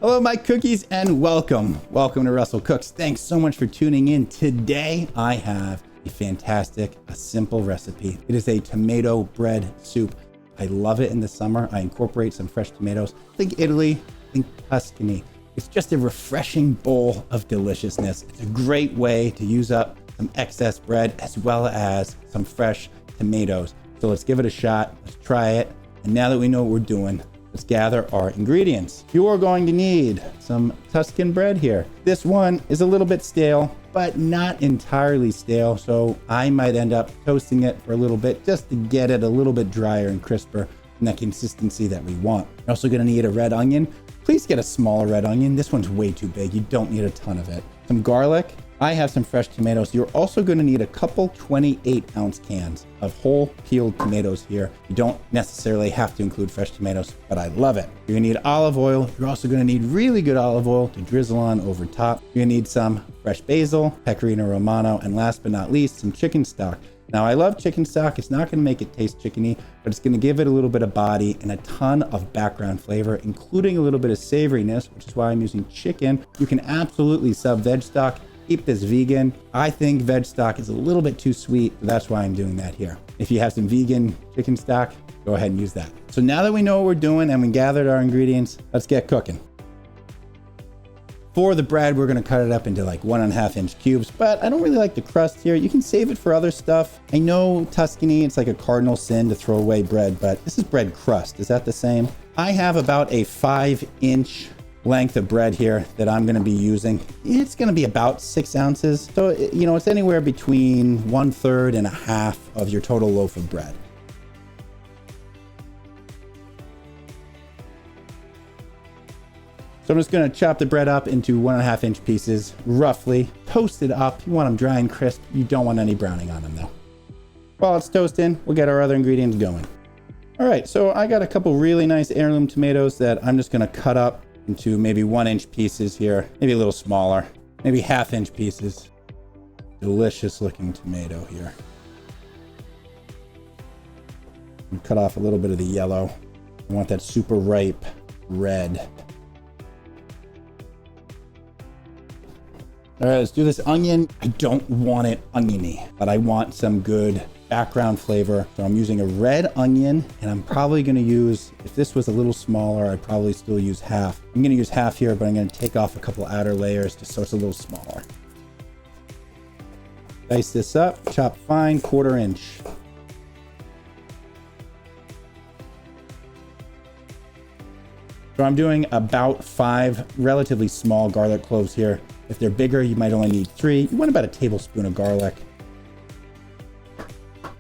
Hello, my cookies, and welcome. Welcome to Russell Cooks. Thanks so much for tuning in. Today, I have a fantastic, simple recipe. It is a tomato bread soup. I love it in the summer. I incorporate some fresh tomatoes. Think Italy, think Tuscany. It's just a refreshing bowl of deliciousness. It's a great way to use up some excess bread as well as some fresh tomatoes. So let's give it a shot. Let's try it. And now that we know what we're doing, let's gather our ingredients. You are going to need some Tuscan bread here. This one is a little bit stale, but not entirely stale. So I might end up toasting it for a little bit just to get it a little bit drier and crisper and that consistency that we want. You're also going to need a red onion. Please get a smaller red onion. This one's way too big. You don't need a ton of it. Some garlic. I have some fresh tomatoes. You're also going to need a couple 28-ounce cans of whole peeled tomatoes here. You don't necessarily have to include fresh tomatoes, but I love it. You're going to need olive oil. You're also going to need really good olive oil to drizzle on over top. You're going to need some fresh basil, pecorino romano, and last but not least, some chicken stock. Now, I love chicken stock. It's not going to make it taste chickeny, but it's going to give it a little bit of body and a ton of background flavor, including a little bit of savoriness, which is why I'm using chicken. You can absolutely sub veg stock. Keep this vegan. I think veg stock is a little bit too sweet. So that's why I'm doing that here. If you have some vegan chicken stock, go ahead and use that. So now that we know what we're doing and we gathered our ingredients, let's get cooking. For the bread, we're going to cut it up into like 1.5 inch cubes, but I don't really like the crust here. You can save it for other stuff. I know Tuscany, it's like a cardinal sin to throw away bread, but this is bread crust. Is that the same? I have about a 5-inch length of bread here that I'm going to be using. It's going to be about 6 ounces. So, you know, it's anywhere between 1/3 and 1/2 of your total loaf of bread. So I'm just going to chop the bread up into 1.5 inch pieces, roughly. Toast it up. You want them dry and crisp. You don't want any browning on them though. While it's toasting, we'll get our other ingredients going. All right, so I got a couple really nice heirloom tomatoes that I'm just going to cut up into maybe 1-inch pieces here, maybe a little smaller, maybe 1/2 inch pieces. Delicious looking tomato here. And cut off a little bit of the yellow. I want that super ripe red. All right, let's do this onion. I don't want it oniony, but I want some good background flavor. So I'm using a red onion, and I'm probably going to use, if this was a little smaller, I'd probably still use 1/2. I'm going to use 1/2 here, but I'm going to take off a couple outer layers just so it's a little smaller. Dice this up, chop fine, 1/4 inch. So I'm doing about 5 relatively small garlic cloves here. If they're bigger, you might only need 3. You want about a tablespoon of garlic.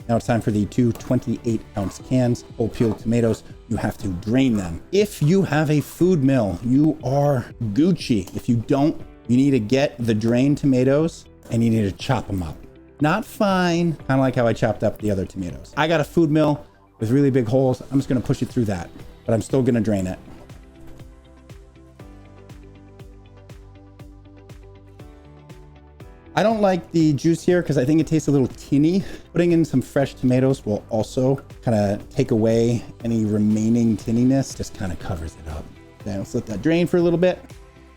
Now it's time for the 2 28-ounce cans, whole peeled tomatoes. You have to drain them. If you have a food mill, you are Gucci. If you don't, you need to get the drained tomatoes and you need to chop them up. Not fine, kind of like how I chopped up the other tomatoes. I got a food mill with really big holes. I'm just gonna push it through that, but I'm still gonna drain it. I don't like the juice here because I think it tastes a little tinny. Putting in some fresh tomatoes will also kind of take away any remaining tinniness, just kind of covers it up. Okay, let's let that drain for a little bit.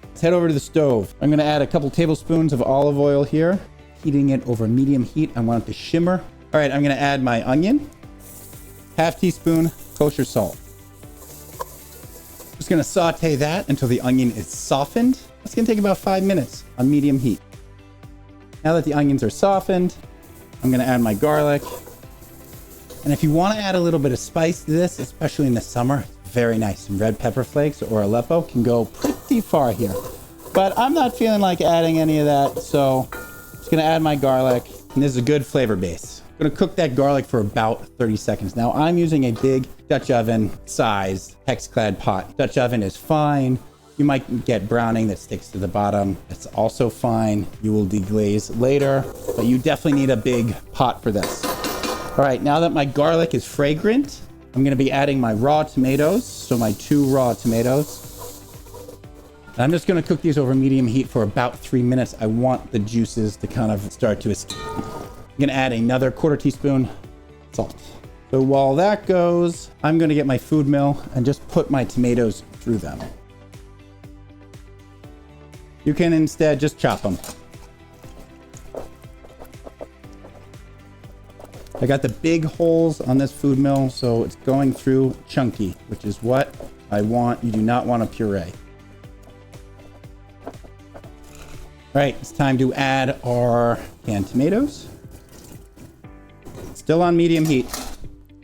Let's head over to the stove. I'm gonna add a couple tablespoons of olive oil here, heating it over medium heat. I want it to shimmer. All right, I'm gonna add my onion, 1/2 teaspoon kosher salt. Just gonna saute that until the onion is softened. It's gonna take about 5 minutes on medium heat. Now that the onions are softened, I'm gonna add my garlic. And if you wanna add a little bit of spice to this, especially in the summer, it's very nice. Some red pepper flakes or Aleppo can go pretty far here. But I'm not feeling like adding any of that, so I'm just gonna add my garlic. And this is a good flavor base. I'm gonna cook that garlic for about 30 seconds. Now I'm using a big Dutch oven size hex-clad pot. Dutch oven is fine. You might get browning that sticks to the bottom. That's also fine. You will deglaze later, but you definitely need a big pot for this. All right, now that my garlic is fragrant, I'm gonna be adding my raw tomatoes. So my 2 raw tomatoes. And I'm just gonna cook these over medium heat for about 3 minutes. I want the juices to kind of start to escape. I'm gonna add another 1/4 teaspoon salt. So while that goes, I'm gonna get my food mill and just put my tomatoes through them. You can instead just chop them. I got the big holes on this food mill, so it's going through chunky, which is what I want. You do not want a puree. All right, it's time to add our canned tomatoes. Still on medium heat.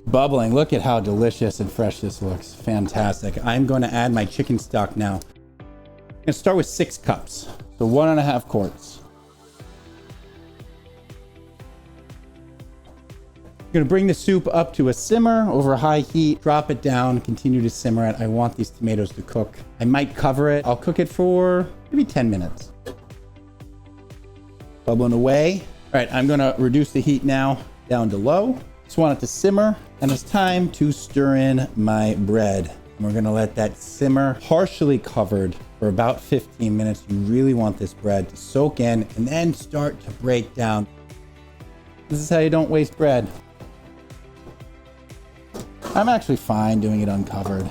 Bubbling. Look at how delicious and fresh this looks. Fantastic. I'm going to add my chicken stock now. I'm going to start with 6 cups, so 1.5 quarts. I'm going to bring the soup up to a simmer over high heat, drop it down, continue to simmer it. I want these tomatoes to cook. I might cover it. I'll cook it for maybe 10 minutes. Bubbling away. All right, I'm going to reduce the heat now down to low. Just want it to simmer, and it's time to stir in my bread. And we're going to let that simmer partially covered for about 15 minutes. You really want this bread to soak in and then start to break down. This is how you don't waste bread. I'm actually fine doing it uncovered.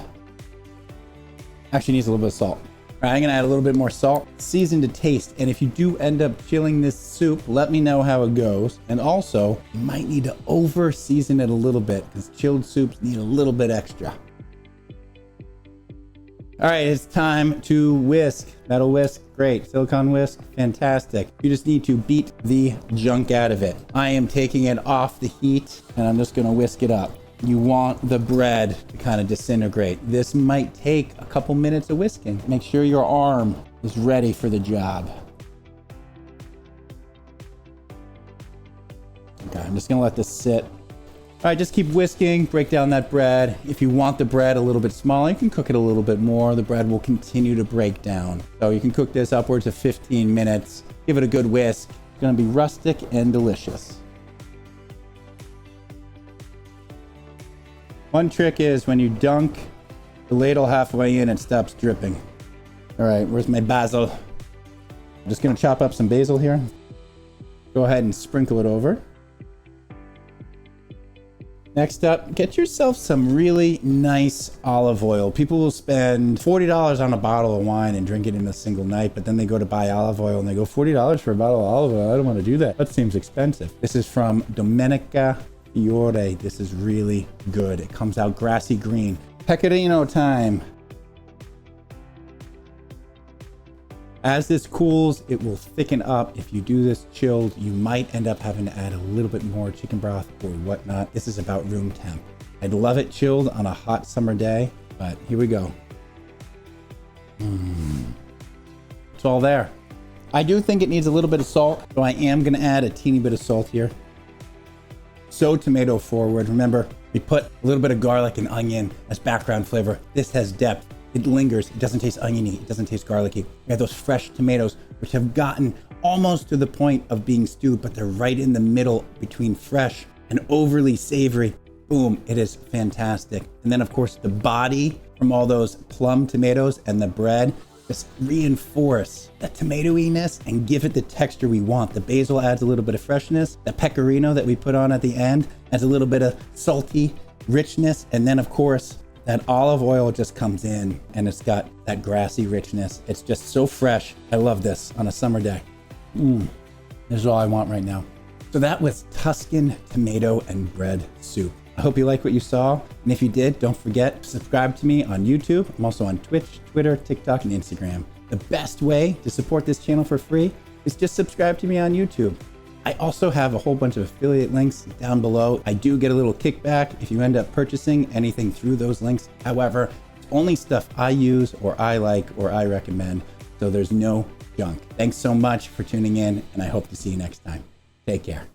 Actually needs a little bit of salt. All right, I'm gonna add a little bit more salt, season to taste. And if you do end up chilling this soup, let me know how it goes. And also, you might need to over season it a little bit because chilled soups need a little bit extra. All right, it's time to whisk. Metal whisk, great. Silicone whisk, fantastic. You just need to beat the junk out of it. I am taking it off the heat and I'm just gonna whisk it up. You want the bread to kind of disintegrate. This might take a couple minutes of whisking. Make sure your arm is ready for the job. Okay, I'm just gonna let this sit. All right, just keep whisking, break down that bread. If you want the bread a little bit smaller, you can cook it a little bit more. The bread will continue to break down. So you can cook this upwards of 15 minutes. Give it a good whisk. It's gonna be rustic and delicious. One trick is when you dunk the ladle halfway in, it stops dripping. All right, where's my basil? I'm just gonna chop up some basil here. Go ahead and sprinkle it over. Next up, get yourself some really nice olive oil. People will spend $40 on a bottle of wine and drink it in a single night, but then they go to buy olive oil and they go, $40 for a bottle of olive oil? I don't want to do that. That seems expensive. This is from Domenica Fiore. This is really good. It comes out grassy green. Pecorino time. As this cools, it will thicken up. If you do this chilled, you might end up having to add a little bit more chicken broth or whatnot. This is about room temp. I'd love it chilled on a hot summer day, but here we go. It's all there. I do think it needs a little bit of salt, so I am gonna add a teeny bit of salt here. So tomato forward. Remember, we put a little bit of garlic and onion as background flavor. This has depth. It lingers. It doesn't taste oniony. It doesn't taste garlicky. We have those fresh tomatoes, which have gotten almost to the point of being stewed, but they're right in the middle between fresh and overly savory. Boom, it is fantastic. And then of course the body from all those plum tomatoes and the bread just reinforce the tomatoiness and give it the texture we want. The basil adds a little bit of freshness. The pecorino that we put on at the end adds a little bit of salty richness. And then of course, that olive oil just comes in and it's got that grassy richness. It's just so fresh. I love this on a summer day. This is all I want right now. So that was Tuscan tomato and bread soup. I hope you like what you saw. And if you did, don't forget to subscribe to me on YouTube. I'm also on Twitch, Twitter, TikTok, and Instagram. The best way to support this channel for free is just subscribe to me on YouTube. I also have a whole bunch of affiliate links down below. I do get a little kickback if you end up purchasing anything through those links. However, it's only stuff I use or I like or I recommend. So there's no junk. Thanks so much for tuning in and I hope to see you next time. Take care.